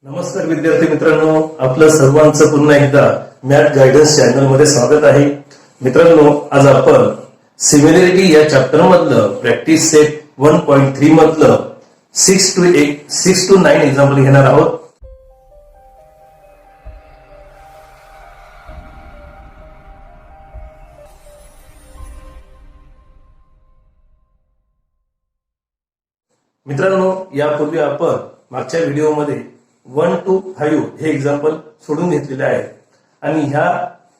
नमस्कार विद्यार्थी मित्रांनो, आपलं सर्वांचं पुन्हा एकदा मॅथ गायडन्स चॅनल मध्ये स्वागत आहे. मित्रांनो, आज आपण सिमिलॅरिटी या चॅप्टर मधलं प्रॅक्टिस सेट 1.3 मधलं 6 to 9 एक्झाम्पल घेणार आहोत. मित्रांनो, यापूर्वी आपण मागच्या व्हिडिओमध्ये 1 to 5 हे एक्झाम्पल सोडून घेतलेले आहे आणि ह्या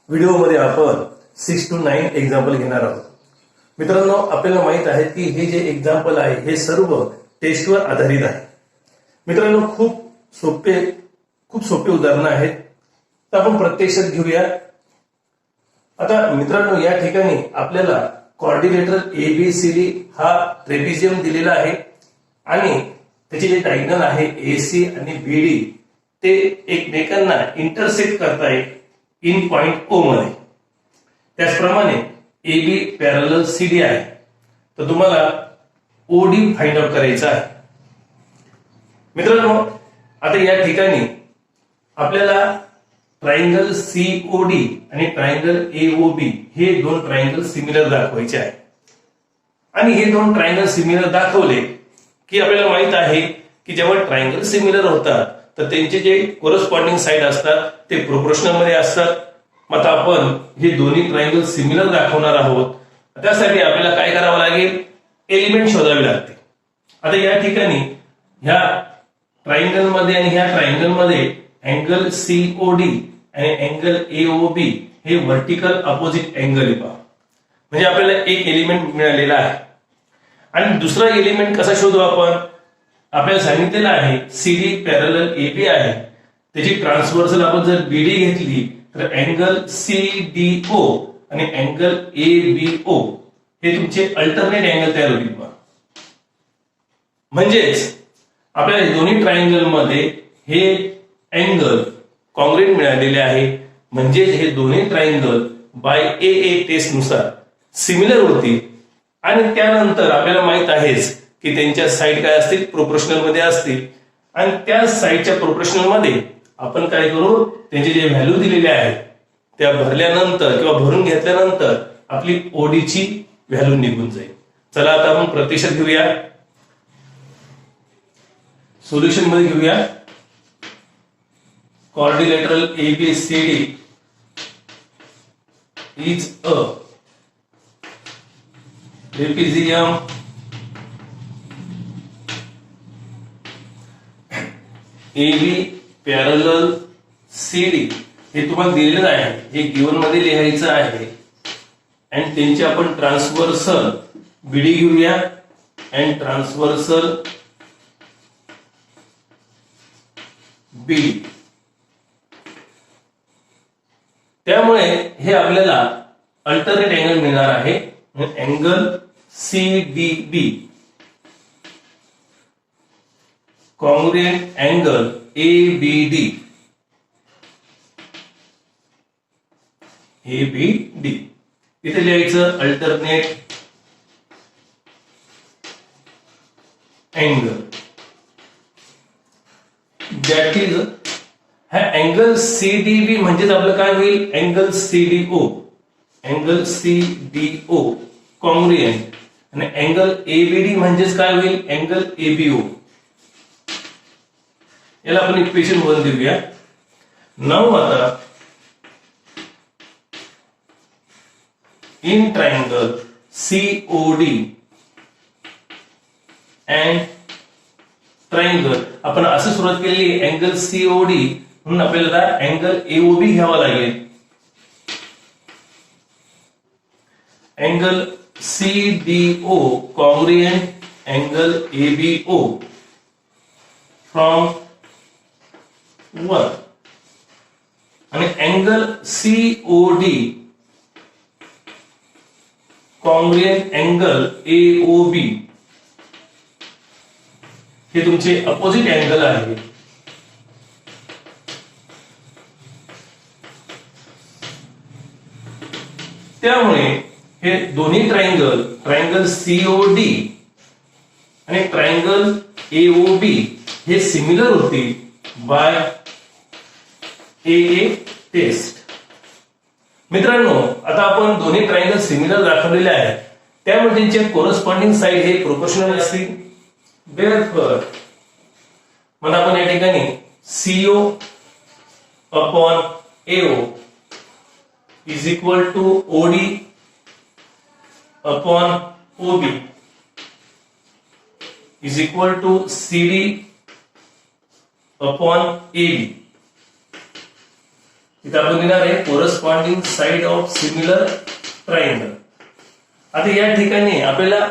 व्हिडिओमध्ये आपण 6 to 9 एक्झाम्पल घेणार आहोत. मित्रांनो, आपल्याला माहित आहे की हे जे एक्झाम्पल आहे हे सर्व टेस्टवर आधारित आहे. मित्रांनो, खूप सोपे उदाहरणं आहेत, तर आपण प्रत्यक्षात घेऊया. आता मित्रांनो, या ठिकाणी आपल्याला कॉर्डिनेटर ABCD हा ट्रेपिजियम दिलेला आहे आणि त्याचे जे डायगोनल आहे AC आणि BD ते एकमेकांना इंटरसेक्ट करतायत इन पॉइंट O मध्ये. त्याचप्रमाणे AB पॅरलल CD आहे, तर तुम्हाला OD फाइंड आउट करायचा आहे. मित्रांनो, आता या ठिकाणी आपल्याला ट्रायंगल COD आणि ट्रायंगल AOB हे दोन ट्रायंगल सिमिलर दाखवायचे आहे आणि हे दोन ट्रायंगल सिमिलर दाखवले की आपल्याला माहित आहे की जेव्हा ट्रायंगल सिमिलर होतात तर त्यांचे जे कोरस्पॉन्डिंग साइड असतात ते प्रोपोर्शनल मध्ये असतात. मग आपण हे दोन्ही ट्रायंगल सिमिलर दाखवणार आहोत. त्यासाठी आपल्याला काय करावं लागेल, एलिमेंट शोधावे लागते. आता या ठिकाणी ह्या ट्रायंगल मध्ये आणि ह्या ट्रायंगल मध्ये अँगल COD आणि अँगल AOB हे व्हर्टिकल अपोजिट अँगल आहे पहा. म्हणजे आपल्याला एक एलिमेंट मिळालेला आहे आणि दुसरा एलिमेंट कसा शोधू आपण, आपल्याला सांगितलेलं आहे CD पॅरलल AB आहे, त्याची ट्रान्सव्हर्सल आपण जर BD घेतली तर अँगल CDO आणि अँगल ABO हे तुमचे अल्टरनेट अँगल तयार होतील. म्हणजेच आपल्याला दोन्ही ट्रायंगल मध्ये हे अँगल कॉन्ग्रुएंट मिळालेले आहे. म्हणजे हे दोन्ही ट्रायंगल बाय AA टेस्ट नुसार सिमिलर होतील आणि त्यानंतर आपल्याला माहित आहेच की त्यांच्या साइड काय असतील, प्रोपोर्शनल मध्ये असतील आणि त्या साइडच्या प्रोपोर्शनल मध्ये आपण काय करू, त्यांचे जे व्हॅल्यू दिलेले आहेत त्या भरल्यानंतर किंवा भरून घेतल्यानंतर आपली OD ची व्हॅल्यू निघून जाईल. चला आता आपण प्रत्यक्षात घेऊया, सोल्युशन मध्ये घेऊया. Quadrilateral ABCD is a trapezium AB parallel CD हे तुम्हाला दिलेलं आहे, हे गिवन मध्ये लिहायचं आहे आणि त्यांची आपण ट्रान्सव्हर्सल BD घेऊया आणि ट्रान्सव्हर्सल BD. त्यामुळे हे आपल्याला अल्टरनेट अँगल मिळणार आहे, angle CDB congruent angle ABD. इथे लिहायचं अल्टरनेट अँगल, दॅट इज हा अँगल CDB म्हणजेच आपलं काय होईल, angle CDO. Angle CDO congruent आणि अँगल ABD म्हणजेच काय होईल, अँगल ABO. याला आपण इक्वेशन 1 देऊया. नाउ आता in triangle COD and triangle आपण असं सुरुवात केली अँगल COD म्हणून आपल्याला अँगल AOB घ्यावा लागेल. Angle CDO congruent angle ABO from 1 आणि angle COD congruent angle AOB हे तुमचे अपोजिट अँगल आहे. त्यामुळे हे दोन्ही ट्रायंगल COD आणि ट्रायंगल AOB हे सिमिलर होतील बाय AA टेस्ट. मित्रांनो, आता आपण दोन्ही ट्रायंगल सिमिलर दाखवलेले आहेत, त्यामुळे त्यांचे कोरस्पॉन्डिंग साइड हे प्रोपोर्शनल असतील. देअरफॉर मग आपण या ठिकाणी CO upon AO is equal to OD upon OB is equal to CD upon AB. इथे आपण लिहिणार आहे corresponding side of similar triangle. आता या ठिकाणी आपल्याला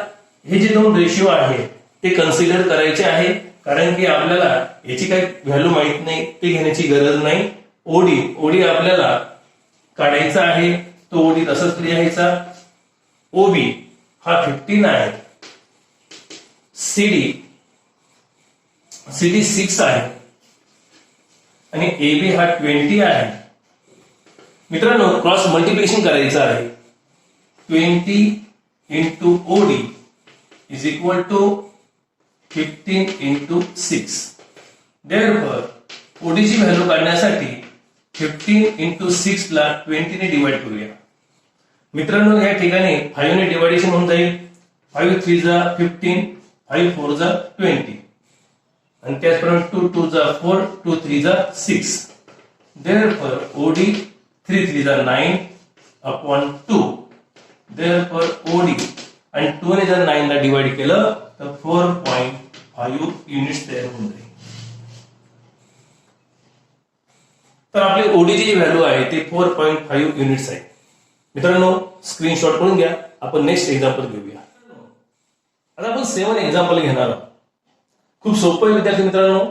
हे जे दोन रेशिओ आहे ते कन्सिडर करायचे आहे, कारण की आपल्याला याची काही व्हॅल्यू माहित नाही, ते घेण्याची गरज नाही. ओडी आपल्याला काढायचा आहे, तो ओडी तसंच लिहायचा. OB हा 15 आहे, CD 6 आहे आणि AB हा 20 आहे. मित्रांनो, क्रॉस मल्टिप्लिकेशन करायचं आहे. 20 into OD is equal to 15 into 6. Therefore OD ची व्हॅल्यू काढण्यासाठी 15 इंटू 6 ला 20 ने डिवाइड करूया. मित्रांनो, या ठिकाणी 5 ने डिवायडेशन होऊन जाईल. 5 3 जा 15, 5 4 जा 20 आणि त्याचप्रमाणे 2 2 जा 4, 2 3 जा 6. देअरफॉर OD 3 3 जा 9 अपॉन 2. देअरफॉर OD आणि 2 ने जर 9 ला डिवाइड केलं तर 4.5 युनिट्स तयार होऊन जाईल. तर आपली OD ची जी व्हॅल्यू आहे ते 4.5 युनिट्स आहे. मित्रांनो, स्क्रीनशॉट करून घ्या. आपण नेक्स्ट एक्झाम्पल घेऊया. आता आपण 7 एक्झाम्पल घेणार आहोत. खूप सोपं आहे विद्यार्थी मित्रांनो,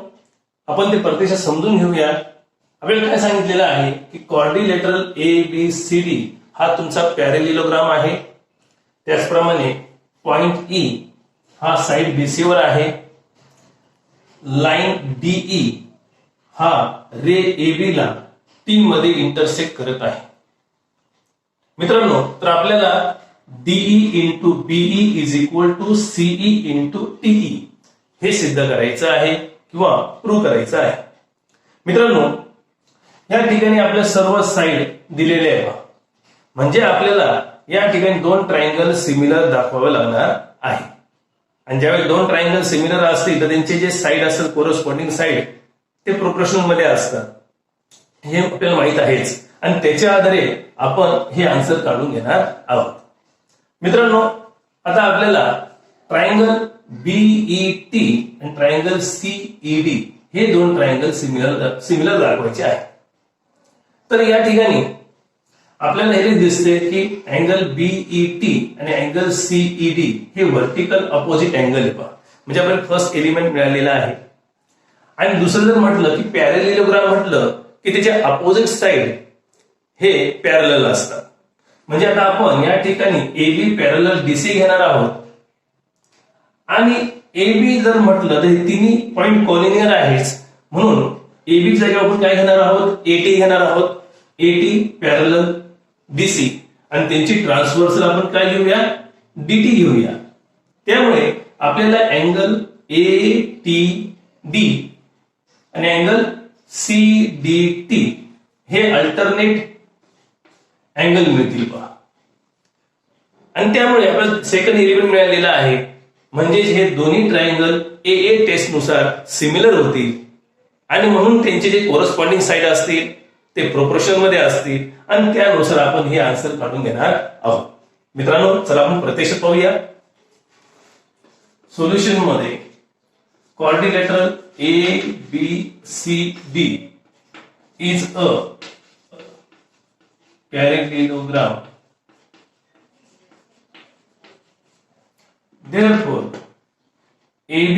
आपण ते प्रत्यक्षात समजून घेऊया. आपल्याला काय सांगितलेलं आहे की क्वाड्रिलेटरल ABCD हा तुमचा पॅरेलिलोग्राम आहे. त्याचप्रमाणे पॉइंट E हा साइड BC वर आहे. लाईन DE हा रे AB ला T मध्ये इंटरसेक्ट करत आहे. मित्रांनो, तर आपल्याला DE into BE is equal to CE into TE हे सिद्ध करायचं आहे किंवा प्रूव्ह करायचं आहे. मित्रांनो, या ठिकाणी आपल्या सर्व साइड दिलेले आहे, म्हणजे आपल्याला या ठिकाणी दोन ट्रायंगल सिमिलर दाखवावे लागणार आहे. आणि ज्यावेळी दोन ट्रायंगल सिमिलर असतील तर त्यांचे जे साइड असतात कोरस्पॉन्डिंग साइड ते प्रोपोर्शनल मध्ये असतात, हे आपल्याला माहित आहेच. आणि त्याच्या आधारे आपण हे आन्सर काढून घेणार आहोत. मित्रांनो, आता आपल्याला ट्रायंगल BET आणि ट्रायंगल CED हे दोन ट्रायंगल सिमिलर दाखवायचे आहे. तर या ठिकाणी आपल्याला हे दिसते की अँगल BET आणि अँगल CED हे व्हर्टिकल अपोजिट अँगल आहे. म्हणजे आपल्याला फर्स्ट एलिमेंट मिळालेला आहे. आणि दुसरं जर म्हटलं की पॅरेलिलोग्राम म्हटलं की त्याचे अपोजिट साइड हे पॅरलल असतात. म्हणजे आता आपण या ठिकाणी AB पॅरलल DC घेणार आहोत. आणि AB जर म्हटलं तर हे तिन्ही पॉइंट कॉलिनियर आहेच, म्हणून AB च्या जागेवर आपण काय घेणार आहोत, AT घेणार आहोत. AT पॅरलल DC आणि त्यांची ट्रान्सव्हर्सल आपण काय घेऊया, DT घेऊया. त्यामुळे आपल्याला अँगल ATD आणि अँगल CDT हे अल्टरनेट अँगल मिळतील पहा. आणि त्यामुळे आपल्याला सेकंड एलिमेंट मिळालेला आहे, म्हणजे हे दोन्ही ट्रायंगल AA टेस्ट नुसार सिमिलर होतील आणि म्हणून त्यांचे जे कोरस्पॉन्डिंग साइड असतील ते प्रोपोर्शन मध्ये असतील आणि त्यानुसार आपण हे आन्सर काढून घेणार आहोत. मित्रांनो, चला आपण प्रत्यक्षात पाहूया. सोल्युशन मध्ये quadrilateral ABCD is a parallelogram. Therefore, AB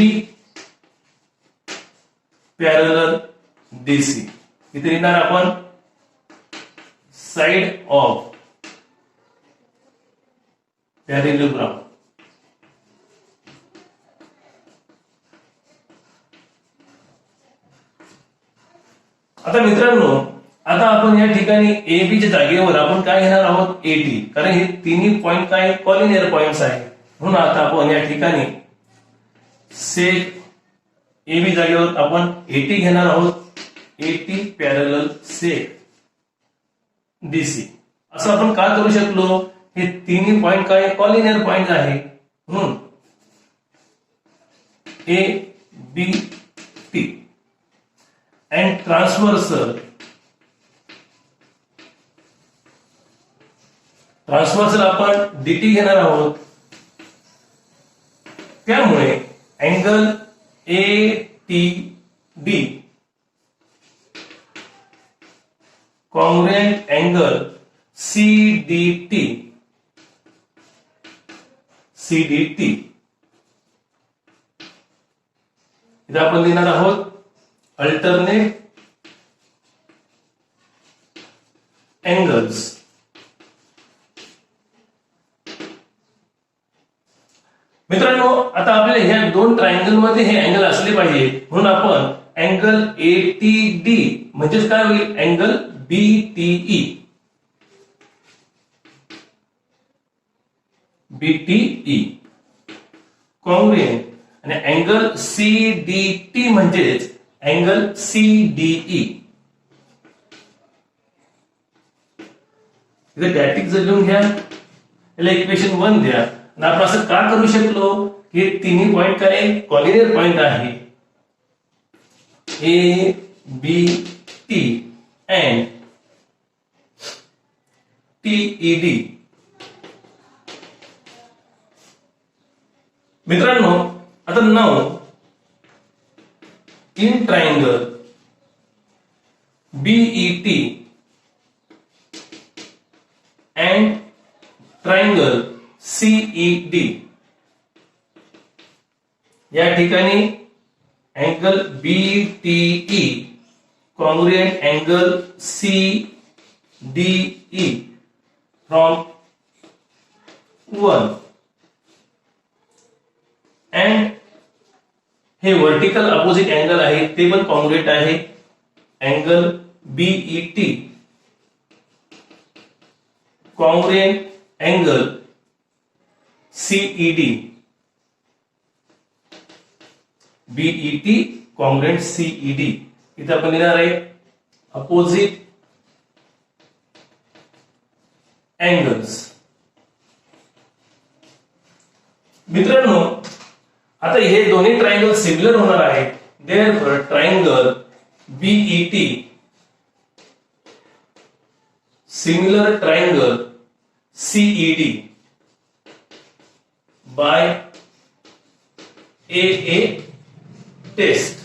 parallel DC. इथे लिहिणार आपण साइड ऑफ पॅरेलिलोग्राम. आता मित्रांनो, आता आपण या ठिकाणी AB च्या जागेवर आपण काय घेणार आहोत, AT, कारण हे तिन्ही पॉइंट काय कॉलिनियर पॉइंट्स आहेत. म्हणून आता आपण या ठिकाणी सेक AB जागेवर आपण AT घेणार आहोत. AT पॅरलल सेक DC. असं आपण का करू शकलो? हे तिन्ही पॉइंट काय कॉलिनियर पॉइंट आहे म्हणून ABT अँड ट्रान्सव्हर्सल आपण DT घेणार आहोत. त्यामुळे angle ATD congruent angle CDT इथे आपण लिहिणार आहोत अल्टरनेट अँगल्स. मित्रांनो, आता आपल्याला ह्या दोन ट्रायंगल मध्ये हे अँगल असले पाहिजे म्हणून आपण अँगल ATD म्हणजेच काय होईल अँगल BTE कॉन्ग्रुएंट आणि अँगल CDT म्हणजेच अँगल CDE. इथे डॅटिक जर लिहून घ्या, याला इक्वेशन 1 द्या. आणि आपण असं का करू शकलो? हे तिन्ही पॉइंट काय कॉलिनियर पॉइंट आहे. ABT and TED. मित्रांनो, आता नाव in triangle BET and triangle CED या ठिकाणी angle BTE congruent angle CDE from 1 and हे वर्टिकल अपोजिट अँगल आहे ते पण कॉन्ग्रुएंट आहे. Angle BET congruent angle CED BET congruent CED. इथे आपण लिहिणार आहे अपोजिट अँगल्स. मित्रांनो, आता हे दोन्ही ट्रायंगल सिमिलर होणार आहेत. Therefore triangle BET similar triangle CED by AA test.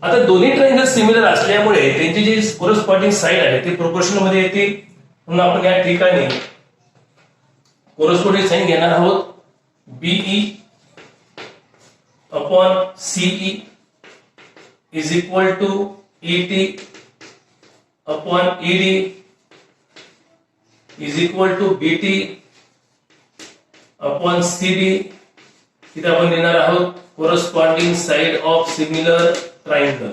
आता दोन्ही ट्रायंगल सिमिलर असल्यामुळे त्यांची जी कोरस्पॉन्डिंग साइड आहे ते प्रोपोर्शन मध्ये येते म्हणून आपण या ठिकाणी कोरस्पॉन्डिंग साइन घेणार आहोत. BE upon CE is equal to ET upon ED is equal to BT upon CD. इथे आपण लिहिणार आहोत corresponding side of similar triangle.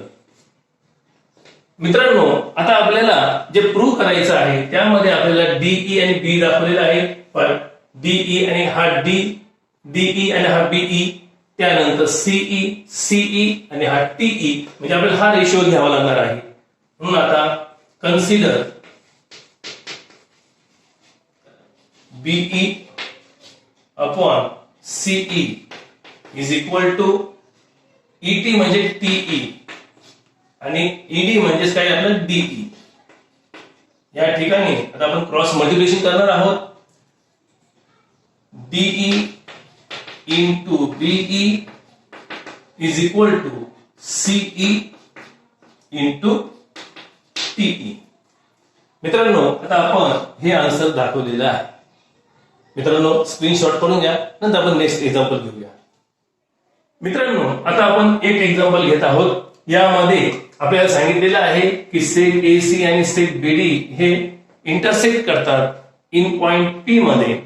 मित्रांनो, आता आपल्याला जे प्रूव्ह करायचं आहे त्यामध्ये आपल्याला DE आणि B दाखवलेला आहे. पण DE आणि हा DE आणि हा BE, त्यानंतर CE आणि हा TE, म्हणजे आपल्याला हा रेशो घ्यावा लागणार आहे. म्हणून आता consider BE upon CE is equal to ET म्हणजे TE आणि ED म्हणजेच काय आपलं DE. या ठिकाणी आता आपण क्रॉस मल्टिप्लिकेशन करणार आहोत. DE into BE is equal to CE into TE. मित्रांनो, आता आपण हे आन्सर दाखवलेलं आहे. मित्रांनो, स्क्रीनशॉट करून घ्या, नंतर आपण नेक्स्ट एक्झाम्पल घेऊया. मित्रांनो, आता आपण एक एक्झाम्पल घेत आहोत. यामध्ये आपल्याला सांगितलेलं आहे की सेक AC आणि सेक BD हे इंटरसेक्ट करतात इन पॉइंट P मध्ये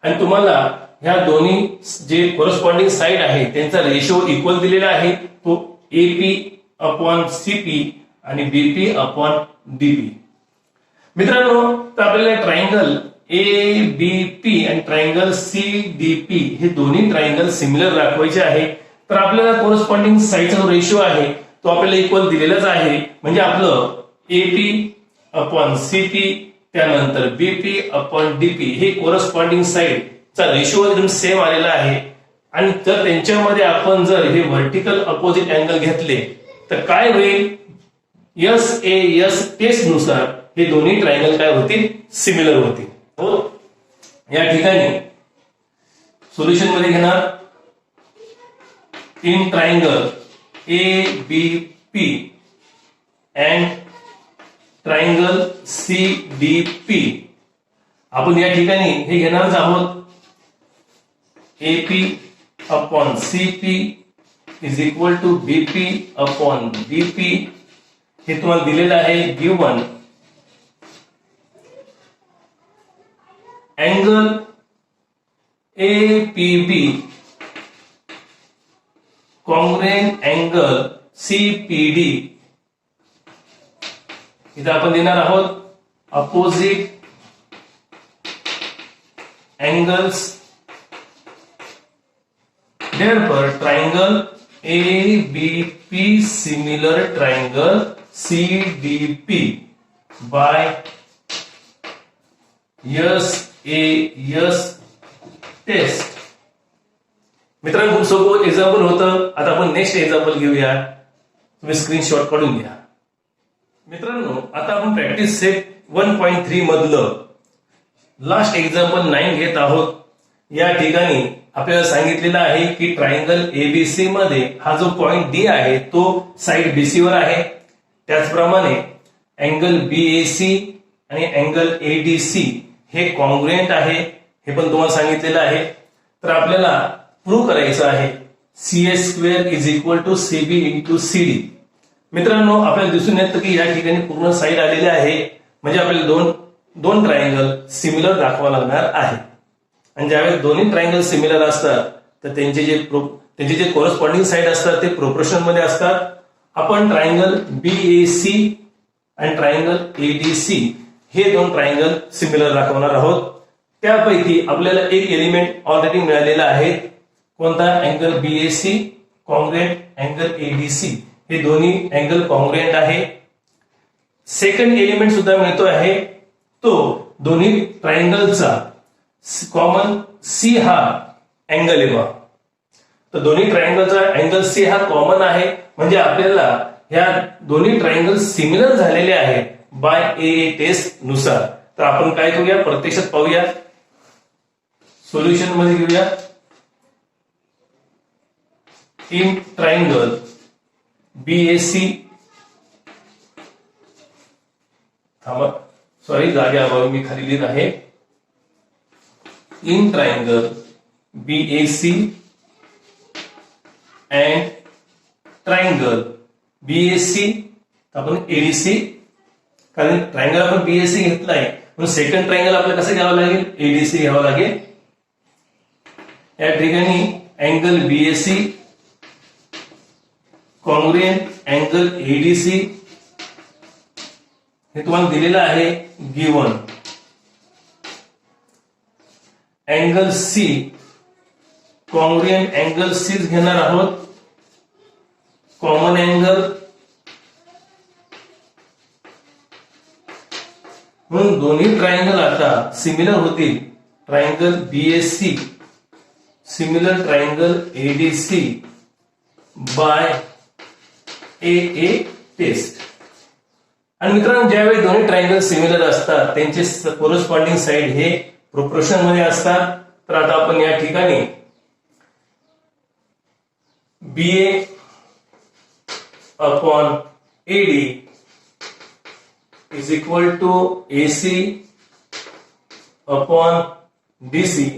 आणि तुम्हाला ह्या दोन्ही जे कोरस्पॉन्डिंग साइड आहे त्यांचा रेशो इक्वल दिलेला आहे. तो AP अपॉन CP आणि BP अपॉन DP. मित्रांनो, तर आपल्याला ट्रायंगल ABP आणि ट्रायंगल CDP हे दोन्ही ट्रायंगल सिमिलर दाखवायचे आहे. तर आपल्याला कोरस्पॉन्डिंग साईडचा जो रेशो आहे तो आपल्याला इक्वल दिलेलाच आहे. म्हणजे आपलं एपी अपॉन सीपी त्यानंतर बीपी अपॉन डीपी हे कोरस्पॉन्डिंग साईडचा रेशो एकदम सेम आलेला आहे. आणि जर त्यांच्यामध्ये आपण जर हे व्हर्टिकल अपोजिट अँगल घेतले तर काय होईल, एस ए एस टेस्ट नुसार हे दोन्ही ट्रायंगल काय होतील, सिमिलर होतील. हो, या ठिकाणी सोल्युशन मध्ये घेणार in triangle A B P and triangle C D P. आपण या ठिकाणी हे घेणारच आहोत. AP upon CP is equal to BP upon DP. हे तुम्हाला दिलेलं आहे. Given angle APB congruent angle CPD. इथं आपण देणार आहोत opposite angles. Therefore, triangle ABP similar triangle CDP by SAS test. मित्रांनो, खूप सोपं एक्झाम्पल होतं. आता आपण नेक्स्ट एक्झाम्पल घेऊया. तुम्ही स्क्रीनशॉट काढून घ्या. मित्रांनो, आता आपण प्रॅक्टिस सेट 1.3 मधलं लास्ट एक्झाम्पल 9 घेत आहोत. या ठिकाणी आपल्याला सांगितलेलं आहे की ट्रायंगल एबीसी मध्ये हा जो पॉइंट डी आहे तो साइड बीसी वर आहे. त्याचप्रमाणे अँगल बीएसी आणि अँगल एडीसी हे कॉन्ग्रुएंट आहे, हे पण तुम्हाला सांगितलेलं आहे. तर आपल्याला प्रूव्ह करायचं आहे CS² is equal to CB into CD. मित्रांनो, आपल्याला दिसून येतं की या ठिकाणी पूर्ण साइड आलेले आहे. म्हणजे आपल्याला दोन ट्रायंगल सिमिलर दाखवावं लागणार आहे. आणि ज्यावेळेस दोन्ही ट्रायंगल सिमिलर असतात तर त्यांचे जे कोरस्पॉन्डिंग साइड असतात ते प्रोपोर्शन मध्ये असतात. आपण ट्रायंगल बीएसी आणि ट्रायंगल एडीसी हे दोन ट्रायंगल सिमिलर दाखवणार आहोत. त्यापैकी आपल्याला एक एलिमेंट ऑलरेडी मिळालेला आहे. कोणता? Angle BAC congruent angle ADC. हे दोन्ही अँगल कॉन्ग्रुएंट आहे. सेकंड एलिमेंट सुद्धा मिळतो आहे. तो दोन्ही ट्रायंगलचा कॉमन सी हा अँगल आहे. तर दोन्ही ट्रायंगलचा अँगल सी हा कॉमन आहे. म्हणजे आपल्याला ह्या दोन्ही ट्रायंगल सिमिलर झालेले आहेत बाय ए टेस्ट नुसार. तर आपण काय करूया, प्रत्यक्षात पाहूया. सोल्युशन मध्ये घेऊया. इन ट्रायंगल बीएसी, जागे अभावी मी खाली लिहित आहे. In triangle BAC and triangle BAC आपण ADC, कारण ट्रायंगल आपण BAC घेतलाय म्हणून सेकंड ट्रायंगल आपल्याला कसं घ्यावं लागेल, ADC घ्यावं लागेल. या ठिकाणी angle BAC congruent angle ADC हे तुम्हाला दिलेलं आहे. Given angle C congruent angle C घेणार आहोत. कॉमन अँगल म्हणून दोन्ही ट्रायंगल आता सिमिलर होतील. Triangle BAC similar triangle ADC by A test. आणि मित्रांनो, ज्यावेळी दोन्ही ट्रायंगल सिमिलर असतात त्यांचे कोरस्पॉन्डिंग साइड हे प्रोपोर्शन मध्ये असतात. तर आता आपण या ठिकाणी BA upon AD is equal to AC upon DC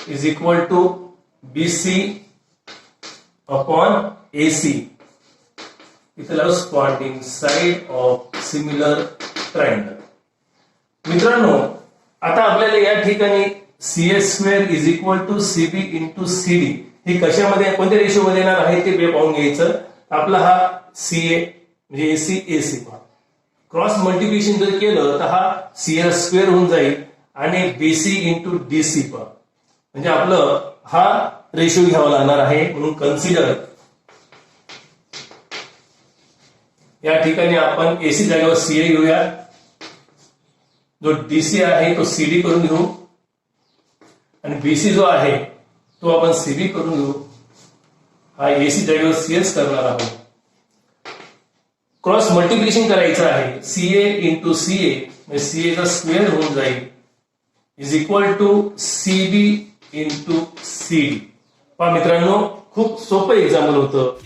is equal to BC upon AC corresponding side of similar triangle. मित्रांनो, आता आपल्याला या ठिकाणी CS² is equal to CB into CD हे कशामध्ये कोणत्या रेशो मध्ये येणार आहे ते पाहून घ्यायचं. आपला हा सीए म्हणजे एसी एसी क्रॉस मल्टिप्लिकेशन जर केलं तर हा CS² होऊन जाईल आणि बीसी इंटू डीसी म्हणजे आपलं हा रेशो घ्यावा लागणार आहे. म्हणून कन्सिडर या ठिकाणी आपण एसी जागेवर सीए घेऊया, जो डीसी आहे तो सीडी करून घेऊ आणि बीसी जो आहे तो आपण सीबी करून घेऊ. हा एसी जागेवर सीएस करणार आहोत. क्रॉस मल्टिप्लिकेशन करायचं आहे. सीए इंटू सीए म्हणजे सीएचा स्क्वेअर होऊन जाईल is equal to CB into CD. पहा मित्रांनो, खूप सोपं एक्झाम्पल होतं.